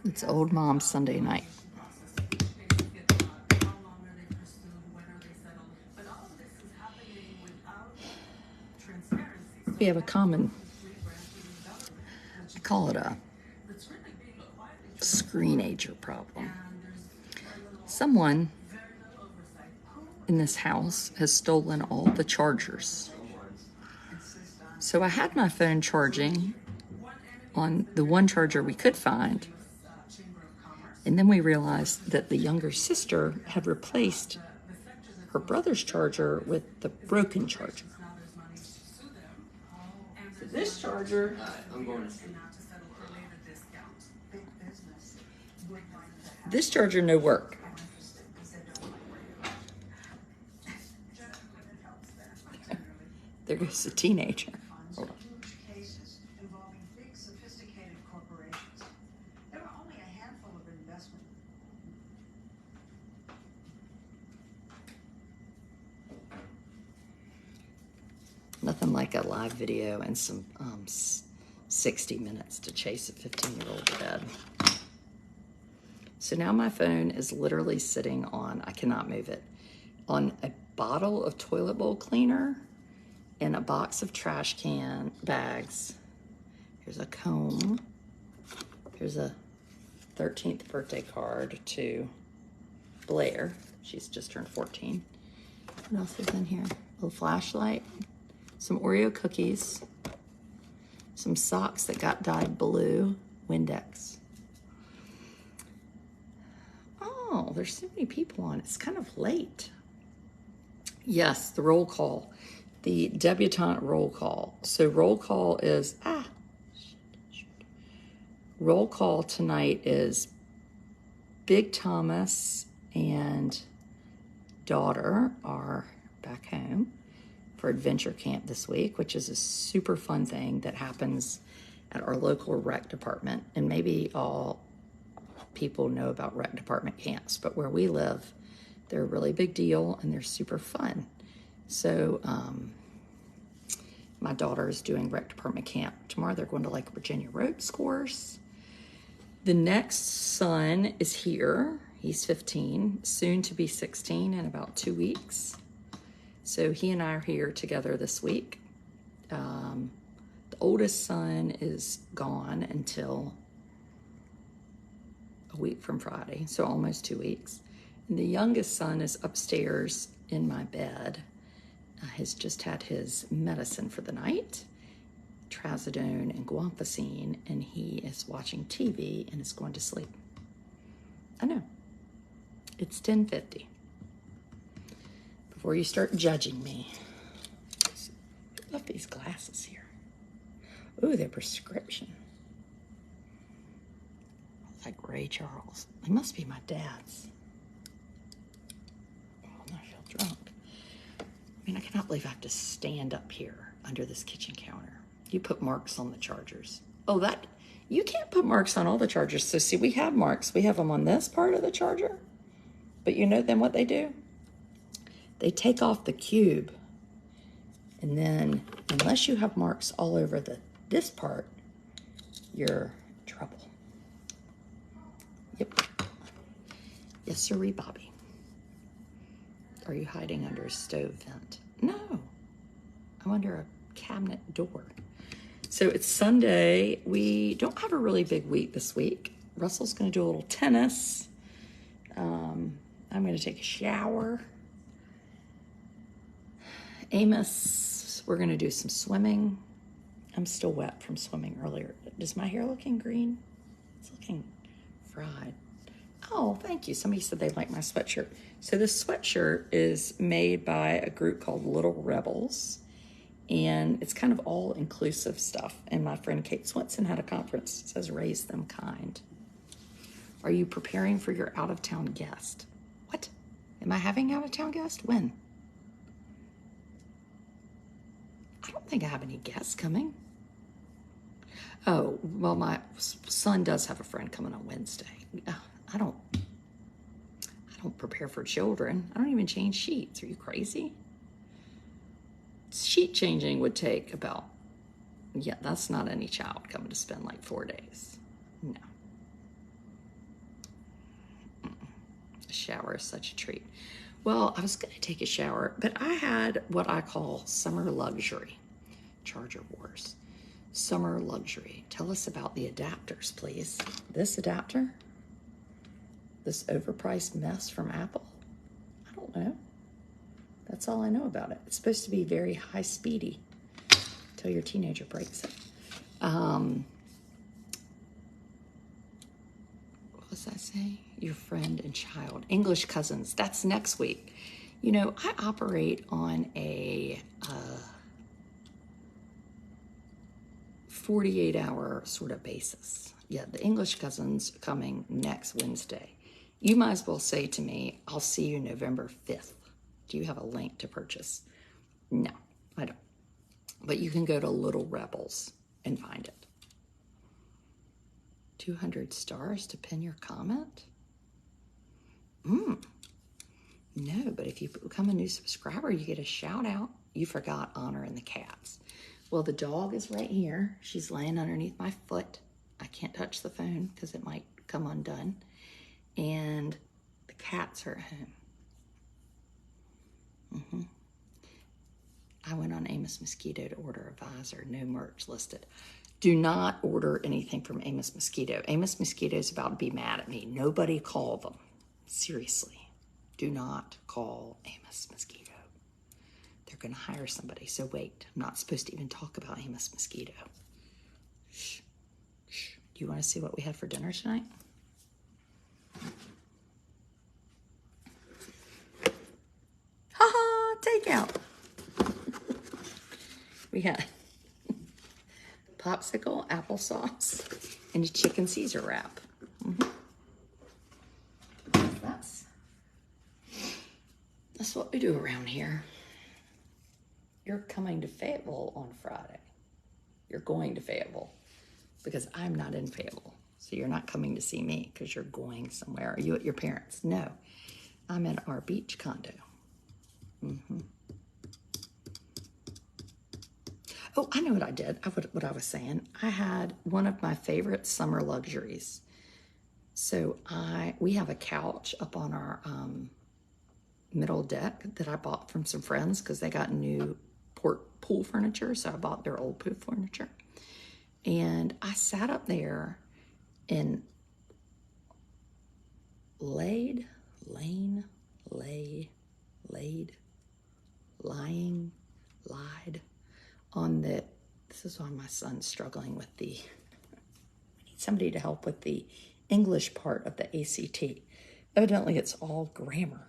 It's old mom's Sunday night. We have a common, I call it a screenager problem. Someone in this house has stolen all the chargers. So I had my phone charging on the one charger we could find. And then we realized that the younger sister had replaced her brother's charger with the broken charger. So this charger, this charger no work. There goes the teenager. Hold on. Nothing like a live video and some 60 minutes to chase a 15-year-old to bed. So now my phone is literally sitting on, I cannot move it, on a bottle of toilet bowl cleaner and a box of trash can bags. Here's a comb. Here's a 13th birthday card to Blair. She's just turned 14. What else is in here? A little flashlight. Some Oreo cookies, some socks that got dyed blue, Windex. Oh, there's so many people on. It's kind of late. Yes, the roll call, the debutante roll call. So roll call is, roll call tonight is Big Thomas and daughter are back home for adventure camp this week, which is a super fun thing that happens at our local rec department. And maybe all people know about rec department camps, but where we live, they're a really big deal and they're super fun. So my daughter is doing rec department camp tomorrow. They're going to Lake Virginia ropes course. The next son is here. He's 15, soon to be 16 in about 2 weeks. So he and I are here together this week. The oldest son is gone until a week from Friday, so almost 2 weeks. And the youngest son is upstairs in my bed. Has just had his medicine for the night, trazodone and guanfacine, and he is watching TV and is going to sleep. I know. It's 10:50. Before you start judging me. I love these glasses here. Ooh, they're prescription. Like Ray Charles. They must be my dad's. Oh, I feel drunk. I mean, I cannot believe I have to stand up here under this kitchen counter. You put marks on the chargers. Oh, you can't put marks on all the chargers. So see, we have marks. We have them on this part of the charger. But you know then what they do? They take off the cube, and then unless you have marks all over this part, you're in trouble. Yep. Yes, sirree, Bobby. Are you hiding under a stove vent? No, I'm under a cabinet door. So it's Sunday. We don't have a really big week this week. Russell's going to do a little tennis. I'm going to take a shower. Amos, we're going to do some swimming. I'm still wet from swimming earlier. Does my hair looking green? It's looking fried. Oh, thank you. Somebody said they like my sweatshirt. So this sweatshirt is made by a group called Little Rebels, and it's kind of all-inclusive stuff. And my friend Kate Swenson had a conference. It says, raise them kind. Are you preparing for your out-of-town guest? What? Am I having out-of-town guest? When? I don't think I have any guests coming. Oh, well, my son does have a friend coming on Wednesday. I don't prepare for children. I don't even change sheets. Are you crazy? Sheet changing would take about, yeah, that's not any child coming to spend like 4 days. No. A shower is such a treat. Well, I was going to take a shower, but I had what I call summer luxury. Charger Wars. Summer luxury. Tell us about the adapters, please. This adapter? This overpriced mess from Apple? I don't know. That's all I know about it. It's supposed to be very high speedy until your teenager breaks it. What was I saying? Your friend and child. English cousins. That's next week. You know, I operate on a 48-hour sort of basis. Yeah, the English cousins are coming next Wednesday. You might as well say to me, I'll see you November 5th. Do you have a link to purchase? No, I don't. But you can go to Little Rebels and find it. 200 stars to pin your comment? No, but if you become a new subscriber, you get a shout out. You forgot Honor and the cats. Well, the dog is right here. She's laying underneath my foot. I can't touch the phone because it might come undone. And the cats are at home. I went on Amos Mosquito to order a visor. No merch listed. Do not order anything from Amos Mosquito. Amos Mosquito is about to be mad at me. Nobody call them. Seriously. Do not call Amos Mosquito. They're going to hire somebody. So wait, I'm not supposed to even talk about Amos Mosquito. Shh. Shh. Do you want to see what we had for dinner tonight? Ha-ha, takeout. We had popsicle, applesauce, and a chicken Caesar wrap. That's what we do around here. You're coming to Fayetteville on Friday. You're going to Fayetteville because I'm not in Fayetteville. So you're not coming to see me because you're going somewhere. Are you at your parents'? No, I'm at our beach condo. Oh, I know what I did. What I was saying. I had one of my favorite summer luxuries. So we have a couch up on our middle deck that I bought from some friends because they got new pool furniture. So I bought their old pool furniture. And I sat up there and lied on the, this is why my son's struggling with we need somebody to help with the English part of the ACT. Evidently it's all grammar.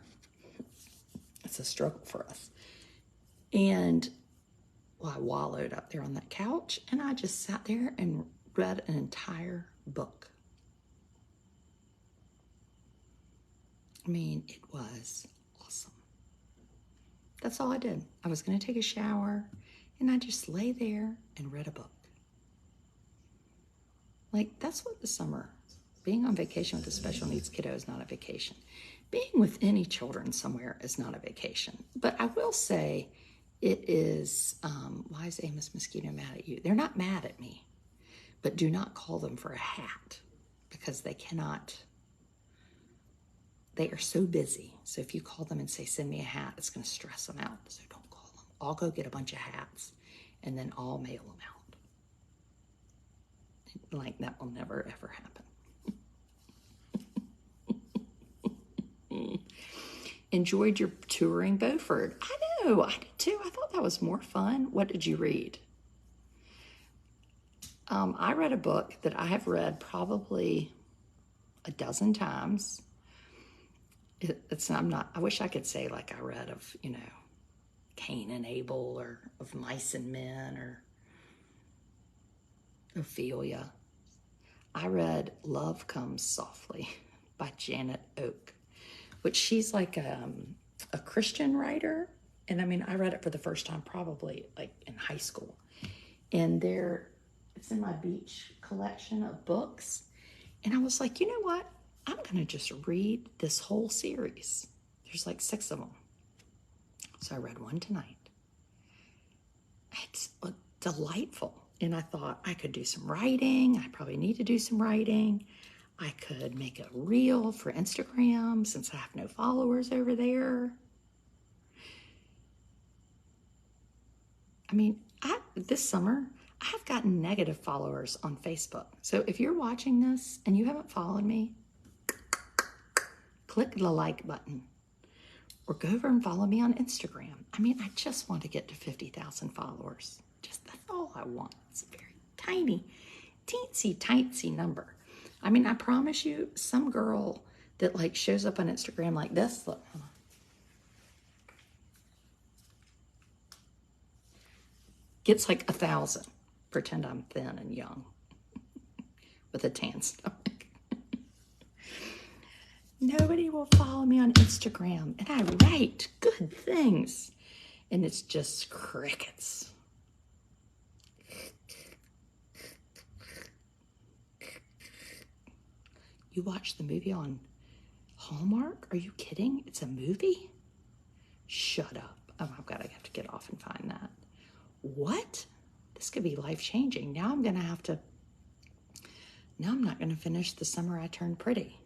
It's a struggle for us. And well, I wallowed up there on that couch and I just sat there and read an entire book. I mean, it was awesome. That's all I did. I was going to take a shower and I just lay there and read a book. Like, that's what the summer, being on vacation with a special needs kiddo is not a vacation. Being with any children somewhere is not a vacation. But I will say it is, why is Amos Mosquito mad at you? They're not mad at me, but do not call them for a hat because they cannot, they are so busy. So if you call them and say, send me a hat, it's going to stress them out. So don't call them. I'll go get a bunch of hats and then I'll mail them out. Like, that will never, ever happen. Enjoyed your touring Beaufort. I know, I did too. I thought that was more fun. What did you read? I read a book that I have read probably a dozen times. I wish I could say like I read of, Cain and Abel or of Mice and Men or Ophelia. I read Love Comes Softly by Janet Oak, which she's like a Christian writer. And I mean, I read it for the first time probably like in high school. And it's in my beach collection of books. And I was like, you know what? I'm going to just read this whole series. There's like 6 of them. So I read one tonight. It's delightful. And I thought I could do some writing. I probably need to do some writing. I could make a reel for Instagram since I have no followers over there. I mean, this summer, I have gotten negative followers on Facebook. So if you're watching this and you haven't followed me, click the like button or go over and follow me on Instagram. I mean, I just want to get to 50,000 followers. Just that's all I want. It's a very tiny, teensy number. I mean, I promise you, some girl that like shows up on Instagram like this, look, gets like 1,000. Pretend I'm thin and young with a tan stomach. Nobody will follow me on Instagram, and I write good things, and it's just crickets. You watch the movie on Hallmark? Are you kidding? It's a movie? Shut up. Oh, I've got to have to get off and find that. What? This could be life-changing. Now I'm not going to finish The Summer I Turned Pretty.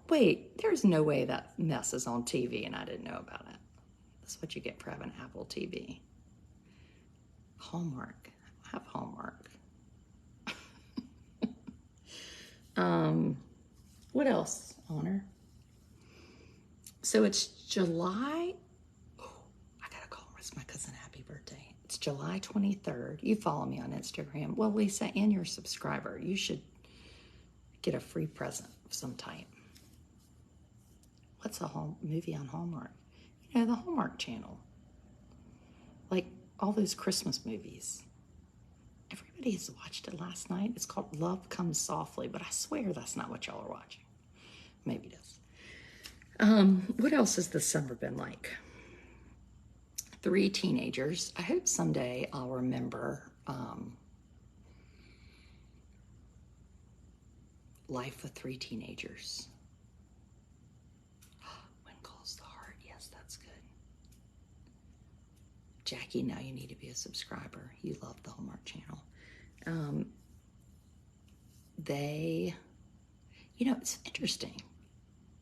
Wait, there's no way that mess is on TV and I didn't know about it. That's what you get for having Apple TV. Hallmark. I have Hallmark. What else, Honor? So it's July. Oh, I gotta call my cousin happy birthday. It's July 23rd. You follow me on Instagram. Well, Lisa, and you're a subscriber. You should get a free present of some type. What's a movie on Hallmark? You know, the Hallmark Channel. Like all those Christmas movies. Everybody has watched it last night. It's called Love Comes Softly, but I swear that's not what y'all are watching. Maybe it is. What else has this summer been like? 3 teenagers. I hope someday I'll remember Life with 3 Teenagers. When Calls the Heart. Yes, that's good. Jackie, now you need to be a subscriber. You love the Hallmark Channel. You know, it's interesting.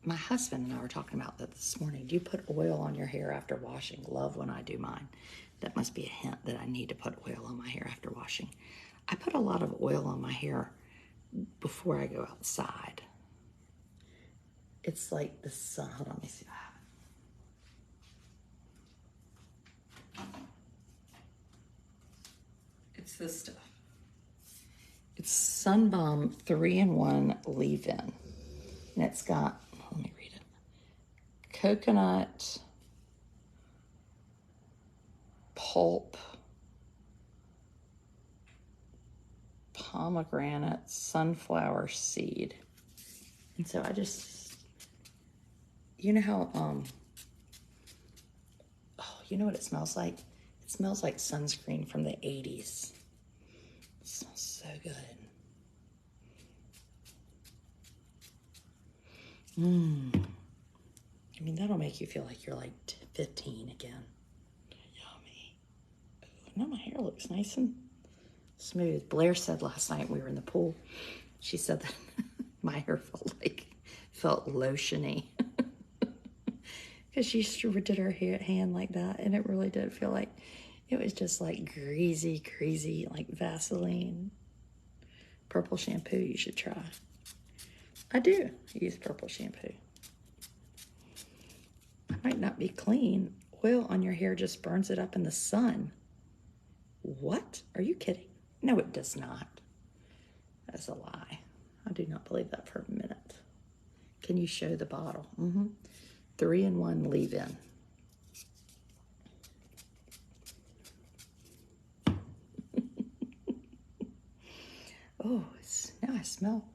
My husband and I were talking about that this morning. Do you put oil on your hair after washing? Love when I do mine. That must be a hint that I need to put oil on my hair after washing. I put a lot of oil on my hair before I go outside. It's like the sun. Hold on, let me see if I have it. It's this stuff. It's Sun Balm 3-in-1 leave-in. And it's got, let me read it, coconut, pulp, pomegranate, sunflower seed. And so I just, you know how, you know what it smells like? It smells like sunscreen from the 80s. It smells so good. I mean, that'll make you feel like you're like 15 again. Yummy. Ooh, now my hair looks nice and smooth. Blair said last night we were in the pool, she said that my hair felt lotiony. Because she did her hand like that, and it really did feel like it was just like greasy, like Vaseline. Purple shampoo you should try. I do use purple shampoo. It might not be clean. Oil on your hair just burns it up in the sun. What? Are you kidding? No, it does not. That's a lie. I do not believe that for a minute. Can you show the bottle? 3-in-1 leave-in. Oh, now I smell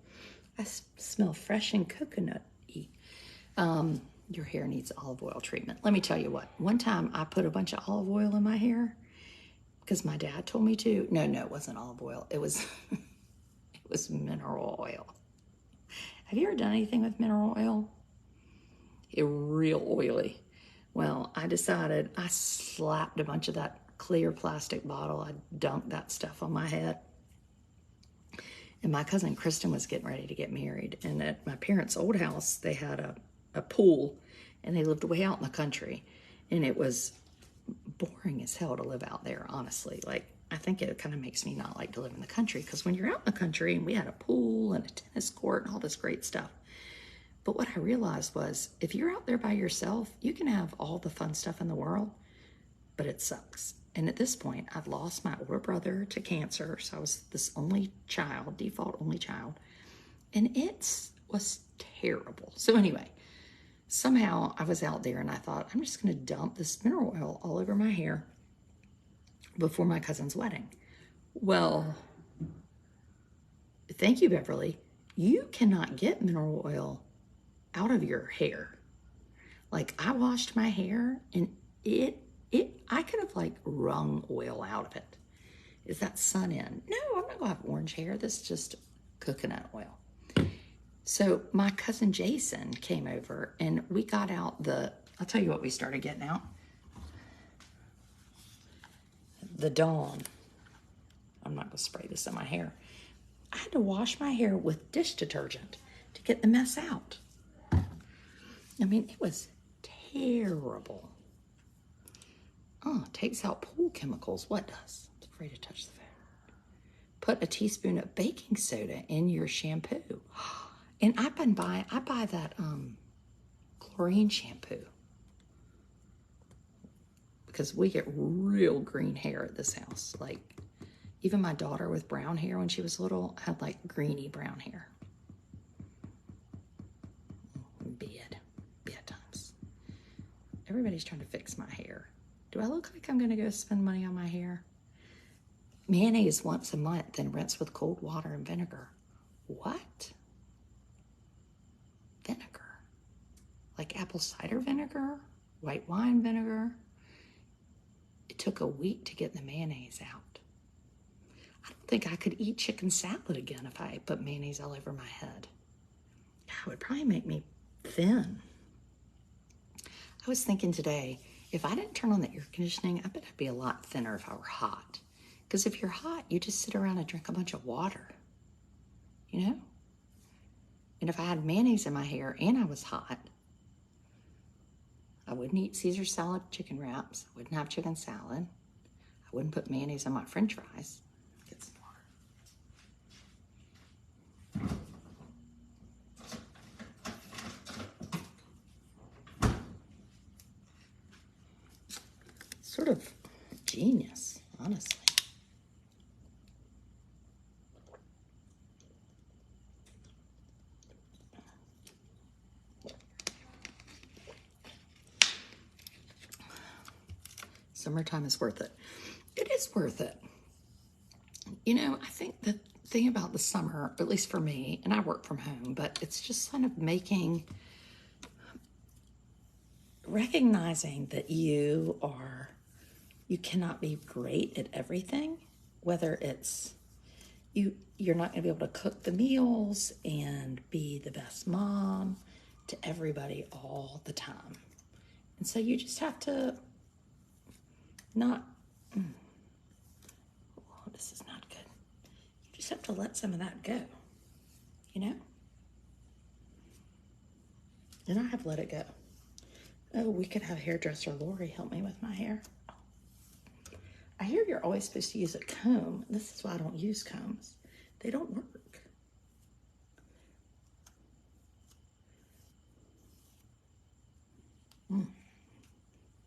fresh and coconut-y. Your hair needs olive oil treatment. Let me tell you what. One time I put a bunch of olive oil in my hair because my dad told me to. No, it wasn't olive oil. It was it was mineral oil. Have you ever done anything with mineral oil? It's real oily. Well, I decided I slapped a bunch of that clear plastic bottle. I dunked that stuff on my head. And my cousin Kristen was getting ready to get married. And at my parents' old house, they had a pool, and they lived way out in the country. And it was boring as hell to live out there, honestly. Like, I think it kind of makes me not like to live in the country, because when you're out in the country, and we had a pool and a tennis court and all this great stuff. But what I realized was, if you're out there by yourself, you can have all the fun stuff in the world, but it sucks. And at this point, I'd lost my older brother to cancer, so I was this only child, default only child, and it was terrible. So anyway, somehow I was out there and I thought, I'm just going to dump this mineral oil all over my hair before my cousin's wedding. Well, thank you, Beverly. You cannot get mineral oil out of your hair. Like, I washed my hair and I could have like wrung oil out of it. Is that sun in? No, I'm not gonna have orange hair. This is just coconut oil. So my cousin Jason came over and we got out I'll tell you what we started getting out. The Dawn. I'm not gonna spray this in my hair. I had to wash my hair with dish detergent to get the mess out. I mean, it was terrible. Oh, it takes out pool chemicals. What does? It's afraid to touch the phone. Put a teaspoon of baking soda in your shampoo. And I buy that chlorine shampoo, because we get real green hair at this house. Like, even my daughter with brown hair when she was little had like greeny brown hair. Bad times. Everybody's trying to fix my hair. Do I look like I'm going to go spend money on my hair? Mayonnaise once a month and rinse with cold water and vinegar. What? Vinegar? Like apple cider vinegar? White wine vinegar? It took a week to get the mayonnaise out. I don't think I could eat chicken salad again if I put mayonnaise all over my head. It would probably make me thin. I was thinking today, if I didn't turn on the air conditioning, I bet I'd be a lot thinner if I were hot. Because if you're hot, you just sit around and drink a bunch of water, you know? And if I had mayonnaise in my hair and I was hot, I wouldn't eat Caesar salad chicken wraps. I wouldn't have chicken salad. I wouldn't put mayonnaise on my french fries. Get some water. Sort of genius, honestly. Summertime is worth it. It is worth it. You know, I think the thing about the summer, at least for me, and I work from home, but it's just kind of recognizing that you cannot be great at everything, whether it's you're not going to be able to cook the meals and be the best mom to everybody all the time. And so you just have to this is not good. You just have to let some of that go, you know? And I have let it go. Oh, we could have hairdresser Lori help me with my hair. I hear you're always supposed to use a comb. This is why I don't use combs. They don't work.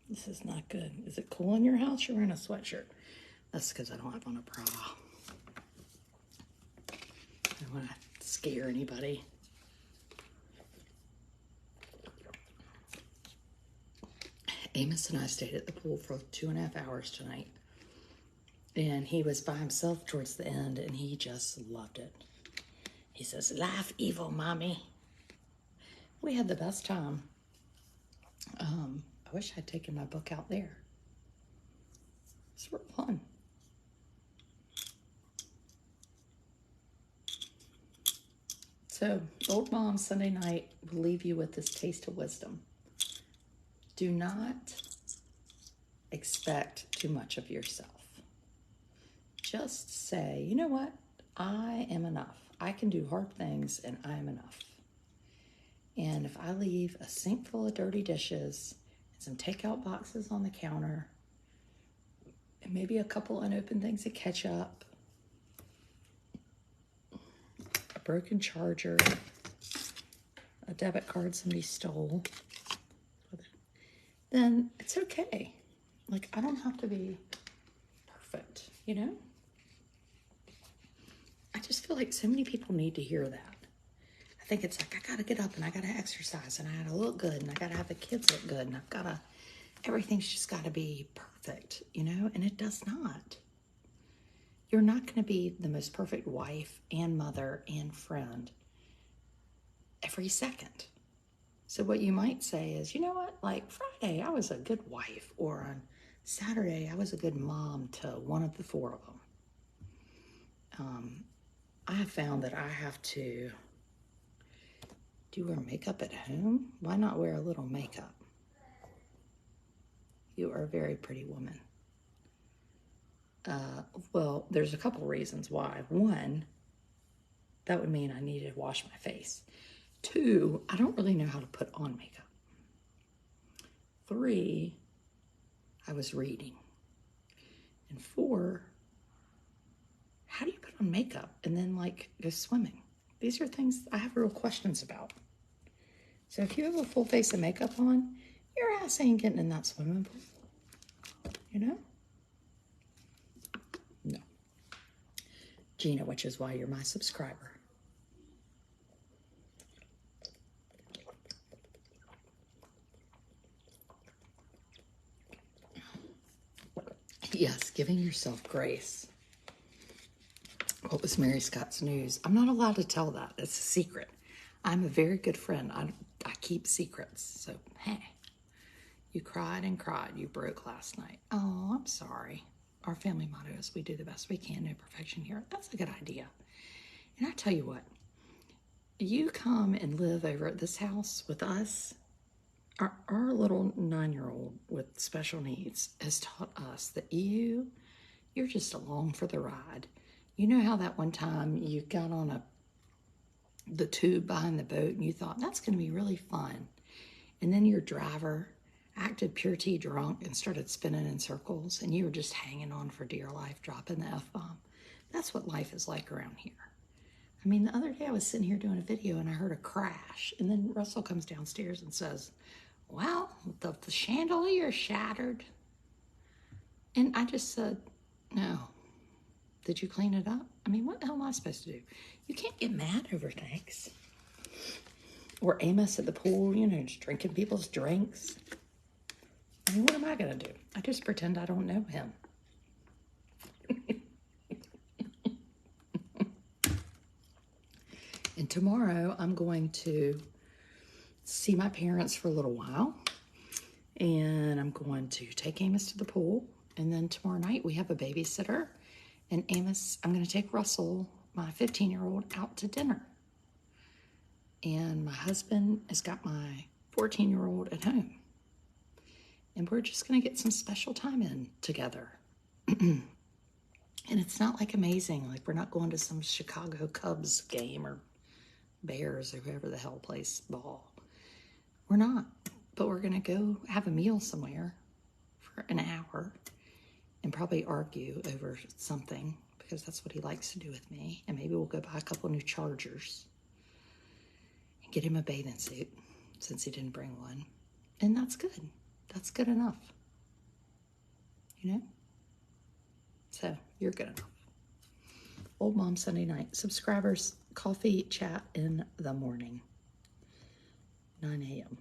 This is not good. Is it cool in your house? You're wearing a sweatshirt. That's because I don't have on a bra. I don't want to scare anybody. Amos and I stayed at the pool for 2.5 hours tonight. And he was by himself towards the end, and he just loved it. He says, "Laugh evil, mommy." We had the best time. I wish I'd taken my book out there. It's real fun. So, Old Mom Sunday night will leave you with this taste of wisdom. Do not expect too much of yourself. Just say, you know what? I am enough. I can do hard things and I am enough. And if I leave a sink full of dirty dishes and some takeout boxes on the counter, and maybe a couple unopened things of ketchup, a broken charger, a debit card somebody stole, then it's okay. Like, I don't have to be perfect, you know? I just feel like so many people need to hear that. I think it's like, I gotta get up and I gotta exercise and I gotta look good and I gotta have the kids look good and I've gotta, everything's just gotta be perfect, you know? And it does not. You're not gonna be the most perfect wife and mother and friend every second. So what you might say is, you know what, like Friday, I was a good wife, or on Saturday, I was a good mom to one of the four of them. I have found that I have to, do you wear makeup at home? Why not wear a little makeup? You are a very pretty woman. Well, there's a couple reasons why. One, that would mean I needed to wash my face. 2, I don't really know how to put on makeup. 3, I was reading. And 4, how do you put on makeup and then like go swimming? These are things I have real questions about. So if you have a full face of makeup on, your ass ain't getting in that swimming pool, you know? No. Gina, which is why you're my subscriber. Yes, giving yourself grace. What was Mary Scott's news? I'm not allowed to tell that. It's a secret. I'm a very good friend. I keep secrets. So, hey, you cried and cried. You broke last night. Oh, I'm sorry. Our family motto is we do the best we can. No perfection here. That's a good idea. And I tell you what, you come and live over at this house with us. Our little 9-year-old with special needs has taught us that you're just along for the ride. You know how that one time you got on the tube behind the boat and you thought, that's going to be really fun. And then your driver acted pure tea drunk and started spinning in circles and you were just hanging on for dear life, dropping the F-bomb. That's what life is like around here. I mean, the other day I was sitting here doing a video and I heard a crash. And then Russell comes downstairs and says, well, the chandelier shattered. And I just said, no. Did you clean it up? I mean, what the hell am I supposed to do? You can't get mad over things. Or Amos at the pool, you know, just drinking people's drinks. I mean, what am I going to do? I just pretend I don't know him. And tomorrow I'm going to see my parents for a little while. And I'm going to take Amos to the pool. And then tomorrow night we have a babysitter. And Amos, I'm going to take Russell, my 15-year-old, out to dinner. And my husband has got my 14-year-old at home. And we're just going to get some special time in together. And it's not like amazing. Like we're not going to some Chicago Cubs game or Bears or whoever the hell plays ball. We're not. But we're going to go have a meal somewhere for an hour and probably argue over something because that's what he likes to do with me. And maybe we'll go buy a couple new chargers and get him a bathing suit since he didn't bring one. And that's good. That's good enough. You know? So, you're good enough. Old Mom Sunday Night. Subscribers, coffee chat in the morning. 9 a.m.